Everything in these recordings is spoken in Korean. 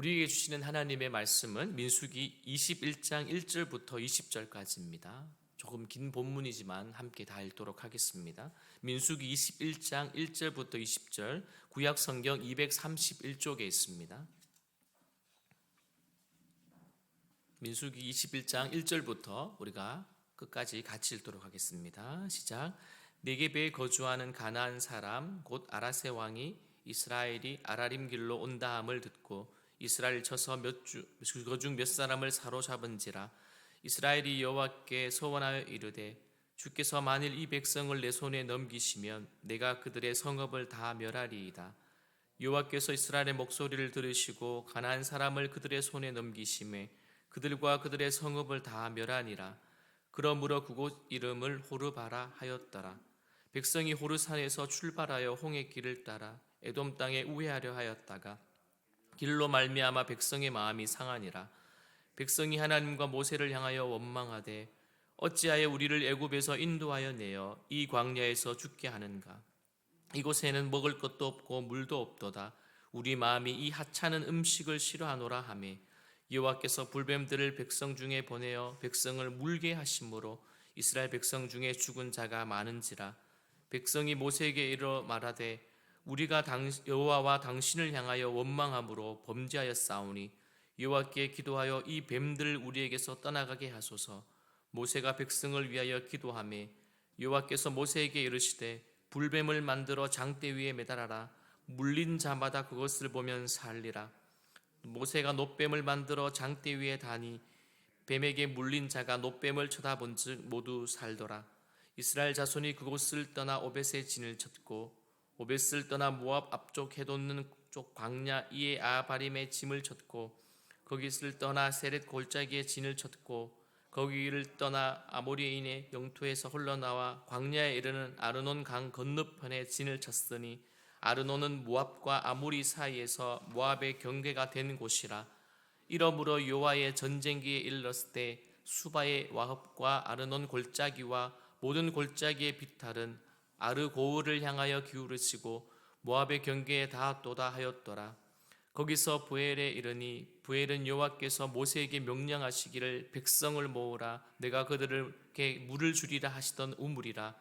우리에게 주시는 하나님의 말씀은 민수기 21장 1절부터 20절까지입니다. 조금 긴 본문이지만 함께 다 읽도록 하겠습니다. 민수기 21장 1절부터 20절, 구약 성경 231쪽에 있습니다. 민수기 21장 1절부터 우리가 끝까지 같이 읽도록 하겠습니다. 시작. 네겝에 거주하는 가나안 사람 곧 아라세 왕이 이스라엘이 아라림 길로 온다함을 듣고 이스라엘 쳐서 그중 몇 사람을 사로잡은지라. 이스라엘이 여호와께 소원하여 이르되 주께서 만일 이 백성을 내 손에 넘기시면 내가 그들의 성읍을 다 멸하리이다. 여호와께서 이스라엘의 목소리를 들으시고 가나안 사람을 그들의 손에 넘기심에 그들과 그들의 성읍을 다 멸하니라. 그러므로 그곳 이름을 호르바라 하였더라. 백성이 호르산에서 출발하여 홍해 길을 따라 에돔 땅에 우회하려 하였다가 길로 말미암아 백성의 마음이 상하니라. 백성이 하나님과 모세를 향하여 원망하되 어찌하여 우리를 애굽에서 인도하여 내어 이 광야에서 죽게 하는가. 이곳에는 먹을 것도 없고 물도 없도다. 우리 마음이 이 하찮은 음식을 싫어하노라 하며 여호와께서 불뱀들을 백성 중에 보내어 백성을 물게 하심으로 이스라엘 백성 중에 죽은 자가 많은지라. 백성이 모세에게 이르러 말하되 우리가 여호와와 당신을 향하여 원망함으로 범죄하였사오니 여호와께 기도하여 이 뱀들 우리에게서 떠나가게 하소서. 모세가 백성을 위하여 기도하며 여호와께서 모세에게 이르시되 불뱀을 만들어 장대 위에 매달아라. 물린 자마다 그것을 보면 살리라. 모세가 놋뱀을 만들어 장대 위에 다니 뱀에게 물린 자가 놋뱀을 쳐다본즉 모두 살더라. 이스라엘 자손이 그곳을 떠나 오벳의 진을 쳤고 오벳을 떠나 모압 앞쪽 해돋는 쪽 광야 이에 아바림의 짐을 쳤고 거기를 떠나 세렛 골짜기의 진을 쳤고 거기를 떠나 아모리인의 영토에서 흘러나와 광야에 이르는 아르논 강 건너편에 진을 쳤으니 아르논은 모압과 아모리 사이에서 모압의 경계가 된 곳이라. 이러므로 여호와의 전쟁기에 이르렀을 때 수바의 와합과 아르논 골짜기와 모든 골짜기의 비탈은 아르고울을 향하여 기울으시고 모압의 경계에 닿았도다 하였더라. 거기서 부엘에 이르니 부엘은 여호와께서 모세에게 명령하시기를 백성을 모으라 내가 그들에게 물을 주리라 하시던 우물이라.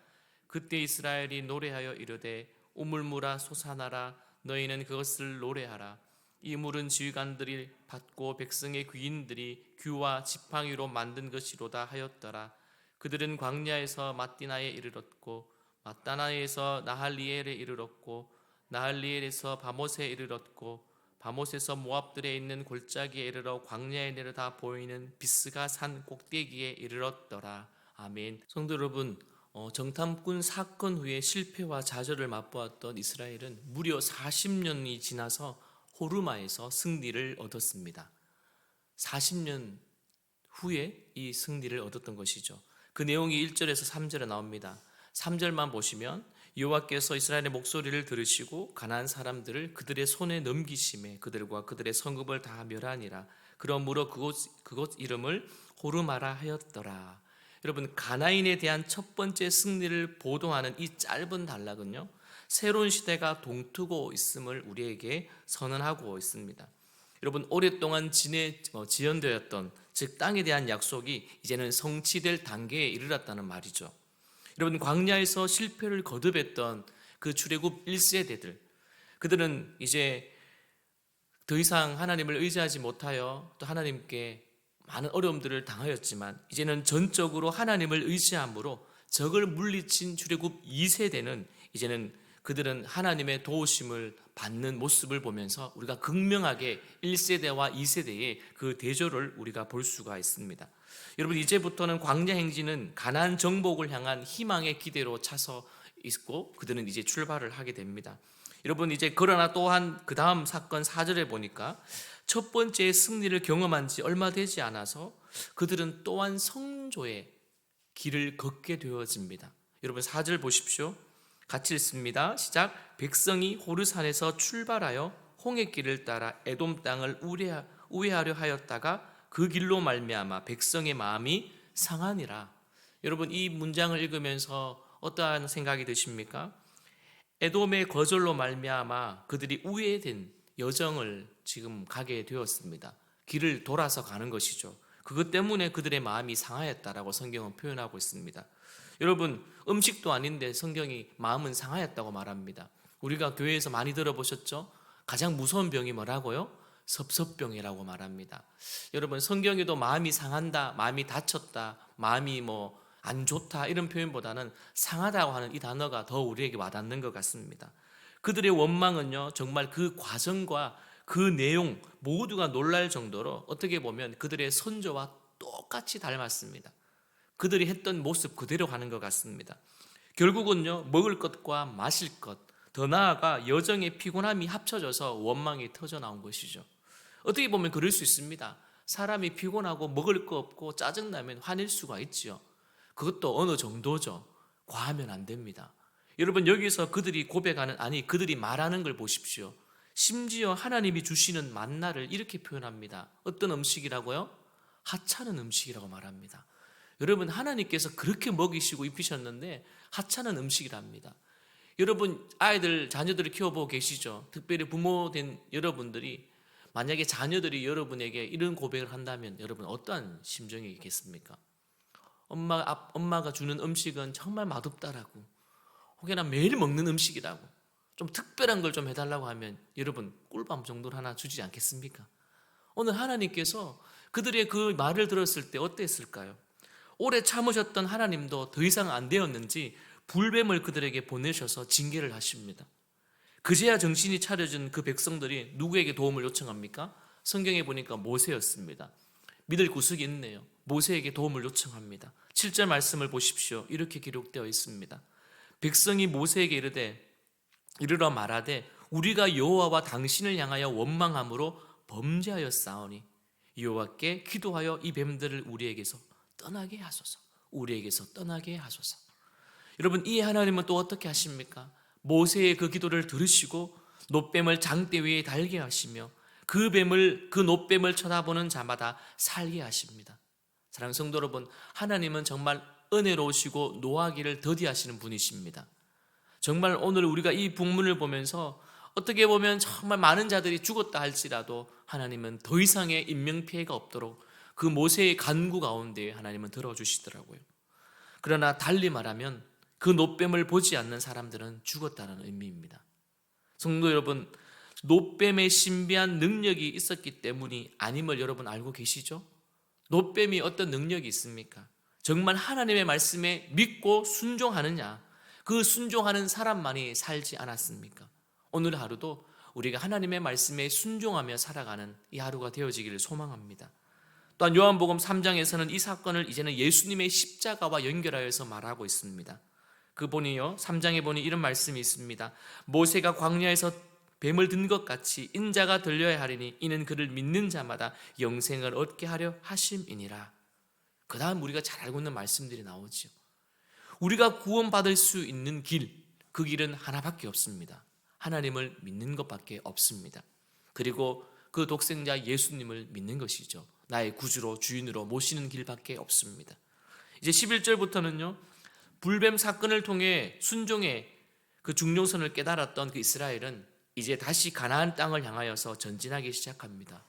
그때 이스라엘이 노래하여 이르되 우물물아 솟아나라. 너희는 그것을 노래하라. 이 물은 지휘관들이 받고 백성의 귀인들이 규와 지팡이로 만든 것이로다 하였더라. 그들은 광야에서 맛디나에 이르렀고 맛다나에서 나할리엘에 이르렀고 나할리엘에서 바못에 이르렀고 바못에서 모압들에 있는 골짜기에 이르러 광야에 내려다 보이는 비스가 산 꼭대기에 이르렀더라. 아멘. 성도 여러분, 정탐꾼 사건 후에 실패와 좌절을 맛보았던 이스라엘은 무려 40년이 지나서 호르마에서 승리를 얻었습니다. 40년 후에 이 승리를 얻었던 것이죠. 그 내용이 1절에서 3절에 나옵니다. 3절만 보시면 여호와께서 이스라엘의 목소리를 들으시고 가나안 사람들을 그들의 손에 넘기심에 그들과 그들의 성읍을 다 멸하니라. 그러므로 그곳 이름을 호르마라 하였더라. 여러분, 가나안에 대한 첫 번째 승리를 보도하는 이 짧은 단락은요, 새로운 시대가 동트고 있음을 우리에게 선언하고 있습니다. 여러분, 오랫동안 지연되었던 즉 땅에 대한 약속이 이제는 성취될 단계에 이르렀다는 말이죠. 여러분, 광야에서 실패를 거듭했던 그 출애굽 1세대들, 그들은 이제 더 이상 하나님을 의지하지 못하여 또 하나님께 많은 어려움들을 당하였지만 이제는 전적으로 하나님을 의지함으로 적을 물리친 출애굽 2세대는 이제는 그들은 하나님의 도우심을 받는 모습을 보면서 우리가 극명하게 1세대와 2세대의 그 대조를 우리가 볼 수가 있습니다. 여러분, 이제부터는 광야 행진은 가나안 정복을 향한 희망의 기대로 차서 있고 그들은 이제 출발을 하게 됩니다. 여러분, 이제 그러나 또한 그 다음 사건 4절에 보니까 첫 번째 승리를 경험한 지 얼마 되지 않아서 그들은 또한 성조의 길을 걷게 되어집니다. 여러분, 4절 보십시오. 같이 읽습니다. 시작. 백성이 호르산에서 출발하여 홍해길을 따라 에돔 땅을 우회하려 하였다가 그 길로 말미암아 백성의 마음이 상하니라. 여러분, 이 문장을 읽으면서 어떠한 생각이 드십니까? 에돔의 거절로 말미암아 그들이 우회된 여정을 지금 가게 되었습니다. 길을 돌아서 가는 것이죠. 그것 때문에 그들의 마음이 상하였다라고 성경은 표현하고 있습니다. 여러분, 음식도 아닌데 성경이 마음은 상하였다고 말합니다. 우리가 교회에서 많이 들어보셨죠? 가장 무서운 병이 뭐라고요? 섭섭병이라고 말합니다. 여러분, 성경에도 마음이 상한다, 마음이 다쳤다, 마음이 안 좋다 이런 표현보다는 상하다고 하는 이 단어가 더 우리에게 와닿는 것 같습니다. 그들의 원망은요, 정말 그 과정과 그 내용 모두가 놀랄 정도로 어떻게 보면 그들의 선조와 똑같이 닮았습니다. 그들이 했던 모습 그대로 가는 것 같습니다. 결국은요, 먹을 것과 마실 것, 더 나아가 여정의 피곤함이 합쳐져서 원망이 터져 나온 것이죠. 어떻게 보면 그럴 수 있습니다. 사람이 피곤하고 먹을 거 없고 짜증나면 화낼 수가 있죠. 그것도 어느 정도죠. 과하면 안 됩니다. 여러분, 여기서 그들이 고백하는, 그들이 말하는 걸 보십시오. 심지어 하나님이 주시는 만나를 이렇게 표현합니다. 어떤 음식이라고요? 하찮은 음식이라고 말합니다. 여러분, 하나님께서 그렇게 먹이시고 입히셨는데 하찮은 음식이랍니다. 여러분, 자녀들을 키워보고 계시죠? 특별히 부모 된 여러분들이 만약에 자녀들이 여러분에게 이런 고백을 한다면 여러분 어떠한 심정이 있겠습니까? 엄마가 주는 음식은 정말 맛없다라고, 혹여나 매일 먹는 음식이라고, 좀 특별한 걸 좀 해달라고 하면 여러분 꿀밤 정도를 하나 주지 않겠습니까? 오늘 하나님께서 그들의 그 말을 들었을 때 어땠을까요? 오래 참으셨던 하나님도 더 이상 안 되었는지 불뱀을 그들에게 보내셔서 징계를 하십니다. 그제야 정신이 차려진 그 백성들이 누구에게 도움을 요청합니까? 성경에 보니까 모세였습니다. 믿을 구석이 있네요. 모세에게 도움을 요청합니다. 7절 말씀을 보십시오. 이렇게 기록되어 있습니다. 백성이 모세에게 이르러 말하되 우리가 여호와와 당신을 향하여 원망함으로 범죄하였사오니 여호와께 기도하여 이 뱀들을 우리에게서 떠나게 하소서. 우리에게서 떠나게 하소서. 여러분, 이 하나님은 또 어떻게 하십니까? 모세의 그 기도를 들으시고 놋뱀을 장대 위에 달게 하시며 그 놋뱀을 쳐다보는 자마다 살게 하십니다. 사랑하는 성도 여러분, 하나님은 정말 은혜로우시고 노하기를 더디하시는 분이십니다. 정말 오늘 우리가 이 본문을 보면서 어떻게 보면 정말 많은 자들이 죽었다 할지라도 하나님은 더 이상의 인명피해가 없도록 그 모세의 간구 가운데 하나님은 들어주시더라고요. 그러나 달리 말하면 그 놋뱀을 보지 않는 사람들은 죽었다는 의미입니다. 성도 여러분, 놋뱀의 신비한 능력이 있었기 때문이 아님을 여러분 알고 계시죠? 놋뱀이 어떤 능력이 있습니까? 정말 하나님의 말씀에 믿고 순종하느냐, 그 순종하는 사람만이 살지 않았습니까? 오늘 하루도 우리가 하나님의 말씀에 순종하며 살아가는 이 하루가 되어지기를 소망합니다. 또한 요한복음 3장에서는 이 사건을 이제는 예수님의 십자가와 연결하여서 말하고 있습니다. 그 보니요, 3장에 보니 이런 말씀이 있습니다. 모세가 광야에서 뱀을 든 것 같이 인자가 들려야 하리니 이는 그를 믿는 자마다 영생을 얻게 하려 하심이니라. 그 다음 우리가 잘 알고 있는 말씀들이 나오죠. 우리가 구원받을 수 있는 길, 그 길은 하나밖에 없습니다. 하나님을 믿는 것밖에 없습니다. 그리고 그 독생자 예수님을 믿는 것이죠. 나의 구주로 주인으로 모시는 길밖에 없습니다. 이제 11절부터는요, 불뱀 사건을 통해 순종의 그 중요성을 깨달았던 그 이스라엘은 이제 다시 가나안 땅을 향하여서 전진하기 시작합니다.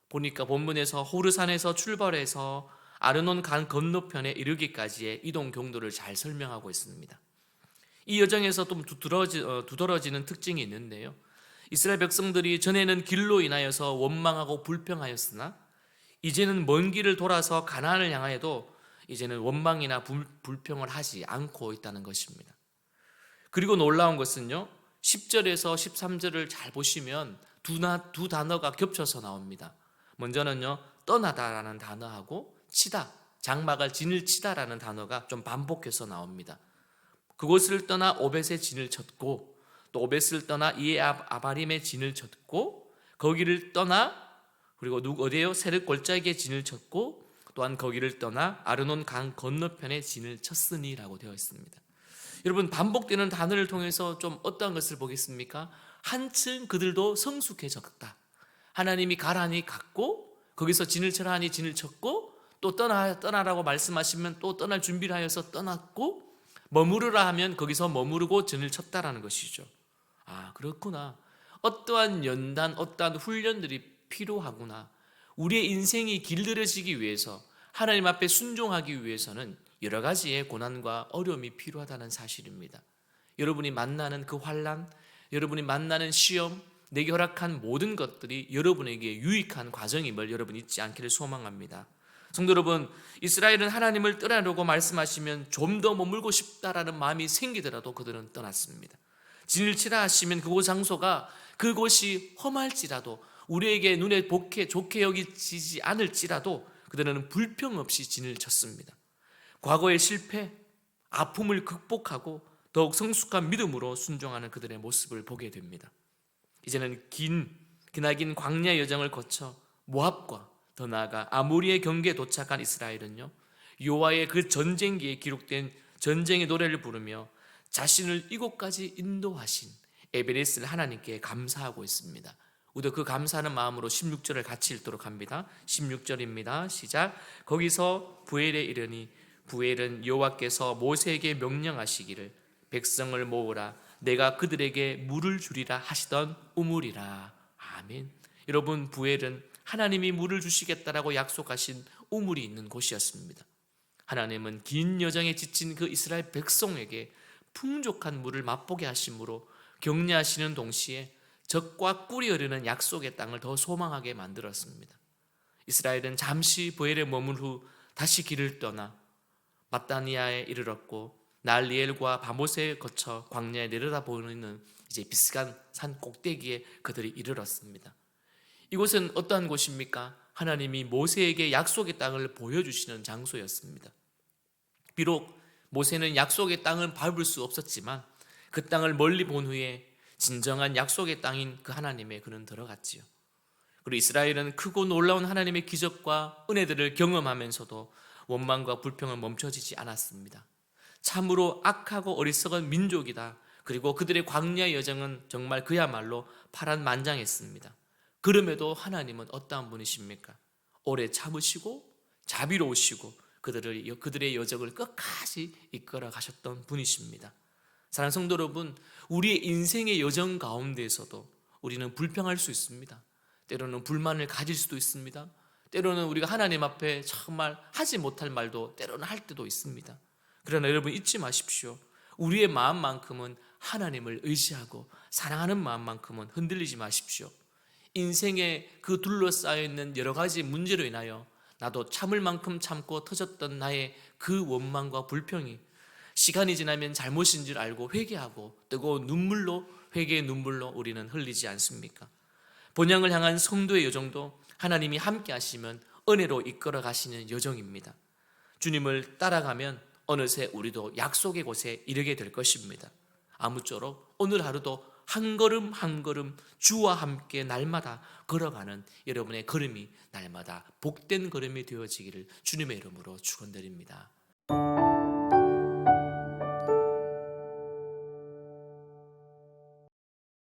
보니까 본문에서 호르산에서 출발해서 아르논 강 건너편에 이르기까지의 이동 경로를 잘 설명하고 있습니다. 이 여정에서 좀 두드러지는 특징이 있는데요, 이스라엘 백성들이 전에는 길로 인하여서 원망하고 불평하였으나 이제는 먼 길을 돌아서 가나안을 향하여도 이제는 원망이나 불평을 하지 않고 있다는 것입니다. 그리고 놀라운 것은요, 10절에서 13절을 잘 보시면 두 단어가 겹쳐서 나옵니다. 먼저는요, 떠나다라는 단어하고 치다, 장막을 진을 치다라는 단어가 좀 반복해서 나옵니다. 그곳을 떠나 오벳의 진을 쳤고, 또 오벳을 떠나 이에 아바림의 진을 쳤고, 거기를 떠나 그리고 어디에요? 세르 골짜기의 진을 쳤고, 또한 거기를 떠나 아르논 강 건너편의 진을 쳤으니라고 되어 있습니다. 여러분, 반복되는 단어를 통해서 좀 어떠한 것을 보겠습니까? 한층 그들도 성숙해졌다. 하나님이 가라니 갔고, 거기서 진을 쳐라 하니 진을 쳤고, 또 떠나라고 말씀하시면 또 떠날 준비를 하여서 떠났고, 머무르라 하면 거기서 머무르고 진을 쳤다라는 것이죠. 아, 그렇구나. 어떠한 연단, 어떠한 훈련들이 필요하구나. 우리의 인생이 길들여지기 위해서, 하나님 앞에 순종하기 위해서는 여러 가지의 고난과 어려움이 필요하다는 사실입니다. 여러분이 만나는 그 환난, 여러분이 만나는 시험, 내게 허락한 모든 것들이 여러분에게 유익한 과정임을 여러분 잊지 않기를 소망합니다. 성도 여러분, 이스라엘은 하나님을 떠나려고 말씀하시면 좀 더 머물고 싶다라는 마음이 생기더라도 그들은 떠났습니다. 진을 치라 하시면 그곳 장소가, 그곳이 험할지라도, 우리에게 눈에 좋게 여기지지 않을지라도 그들은 불평 없이 진을 쳤습니다. 과거의 실패, 아픔을 극복하고 더욱 성숙한 믿음으로 순종하는 그들의 모습을 보게 됩니다. 이제는 기나긴 광야 여정을 거쳐 모압과 더 나아가 아모리의 경계에 도착한 이스라엘은요, 여호와의 그 전쟁기에 기록된 전쟁의 노래를 부르며 자신을 이곳까지 인도하신 에베네스를 하나님께 감사하고 있습니다. 우리도 그 감사하는 마음으로 16절을 같이 읽도록 합니다. 16절입니다. 시작. 거기서 부엘에 이르니 부엘은 여호와께서 모세에게 명령하시기를 백성을 모으라 내가 그들에게 물을 주리라 하시던 우물이라. 아멘. 여러분, 부엘은 하나님이 물을 주시겠다라고 약속하신 우물이 있는 곳이었습니다. 하나님은 긴 여정에 지친 그 이스라엘 백성에게 풍족한 물을 맛보게 하심으로 격려하시는 동시에 적과 꿀이 흐르는 약속의 땅을 더 소망하게 만들었습니다. 이스라엘은 잠시 부엘에 머문 후 다시 길을 떠나 마따니아에 이르렀고 나알리엘과 바모세에 거쳐 광야에 내려다보는 이제 비스간 산 꼭대기에 그들이 이르렀습니다. 이곳은 어떠한 곳입니까? 하나님이 모세에게 약속의 땅을 보여주시는 장소였습니다. 비록 모세는 약속의 땅을 밟을 수 없었지만 그 땅을 멀리 본 후에 진정한 약속의 땅인 그 하나님에 그는 들어갔지요. 그리고 이스라엘은 크고 놀라운 하나님의 기적과 은혜들을 경험하면서도 원망과 불평은 멈춰지지 않았습니다. 참으로 악하고 어리석은 민족이다. 그리고 그들의 광야 여정은 정말 그야말로 파란만장했습니다. 그럼에도 하나님은 어떠한 분이십니까? 오래 참으시고 자비로우시고 그들의 여정을 끝까지 이끌어 가셨던 분이십니다. 사랑하는 성도 여러분, 우리의 인생의 여정 가운데에서도 우리는 불평할 수 있습니다. 때로는 불만을 가질 수도 있습니다. 때로는 우리가 하나님 앞에 정말 하지 못할 말도 때로는 할 때도 있습니다. 그러나 여러분 잊지 마십시오. 우리의 마음만큼은 하나님을 의지하고 사랑하는 마음만큼은 흔들리지 마십시오. 인생에 그 둘러싸여 있는 여러 가지 문제로 인하여 나도 참을 만큼 참고 터졌던 나의 그 원망과 불평이 시간이 지나면 잘못인 줄 알고 회개하고 뜨거운 눈물로, 회개의 눈물로 우리는 흘리지 않습니까? 본향을 향한 성도의 여정도 하나님이 함께 하시면 은혜로 이끌어 가시는 여정입니다. 주님을 따라가면 어느새 우리도 약속의 곳에 이르게 될 것입니다. 아무쪼록 오늘 하루도 한 걸음 한 걸음 주와 함께 날마다 걸어가는 여러분의 걸음이 날마다 복된 걸음이 되어지기를 주님의 이름으로 축원드립니다.